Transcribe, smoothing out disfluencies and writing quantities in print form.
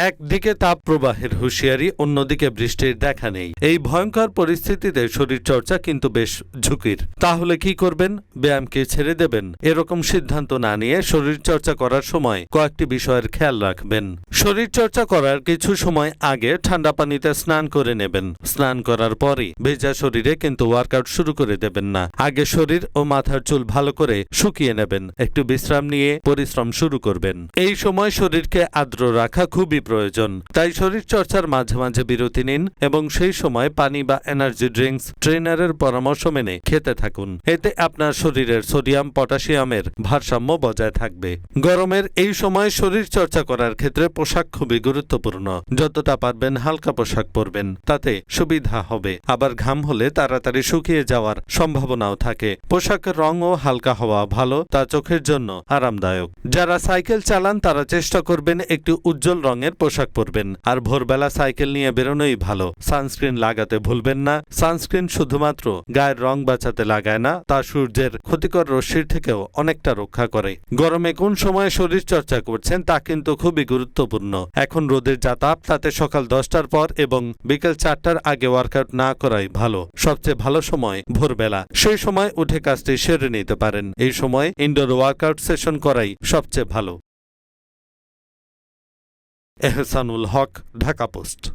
একদিকে তাপ প্রবাহের হুঁশিয়ারি, অন্যদিকে বৃষ্টির দেখা নেই। এই ভয়ঙ্কর পরিস্থিতিতে শরীরচর্চা কিন্তু বেশ ঝুঁকির। তাহলে কি করবেন? ব্যায়ামকে ছেড়ে দেবেন? এরকম সিদ্ধান্ত না নিয়ে শরীরচর্চা করার সময় কয়েকটি বিষয়ের খেয়াল রাখবেন। শরীরচর্চা করার কিছু সময় আগে ঠান্ডা পানিতে স্নান করে নেবেন। স্নান করার পরই ভেজা শরীরে কিন্তু ওয়ার্কআউট শুরু করে দেবেন না। আগে শরীর ও মাথার চুল ভালো করে শুকিয়ে নেবেন। একটু বিশ্রাম নিয়ে পরিশ্রম শুরু করবেন। এই সময় শরীরকে আর্দ্র রাখা খুবই প্রয়োজন। তাই শরীরচর্চার মাঝে মাঝে বিরতি নিন এবং সেই সময় পানি বা এনার্জি ড্রিঙ্কস ট্রেনারের পরামর্শ মেনে খেতে থাকুন। এতে আপনার শরীরের সোডিয়াম পটাশিয়ামের ভারসাম্য বজায় থাকবে। গরমের এই সময় শরীরচর্চা করার ক্ষেত্রে পোশাক খুবই গুরুত্বপূর্ণ। যতটা পারবেন হালকা পোশাক পরবেন, তাতে সুবিধা হবে। আবার ঘাম হলে তাড়াতাড়ি শুকিয়ে যাওয়ার সম্ভাবনাও থাকে। পোশাকের রঙও হালকা হওয়া ভালো, তা চোখের জন্য আরামদায়ক। যারা সাইকেল চালান তারা চেষ্টা করবেন একটু উজ্জ্বল রঙের পোশাক পরবেন। আর ভোরবেলা সাইকেল নিয়ে বেরোনোই ভালো। সানস্ক্রিন লাগাতে ভুলবেন না। সানস্ক্রিন শুধুমাত্র গায়ের রং বাঁচাতে লাগায় না, তা সূর্যের ক্ষতিকর রশ্মির থেকেও অনেকটা রক্ষা করে। গরমে কোন সময় শরীর চর্চা করছেন তা কিন্তু খুবই গুরুত্বপূর্ণ। এখন রোদের যা তাপ, তাতে সকাল 10টার পর এবং বিকেল 4টার আগে ওয়ার্কআউট না করাই ভালো। সবচেয়ে ভালো সময় ভোরবেলা। সেই সময় উঠে কাজটি সেরে নিতে পারেন। এই সময় ইনডোর ওয়ার্কআউট সেশন করাই সবচেয়ে ভালো। এহসানুল হক, ঢাকা পোস্ট।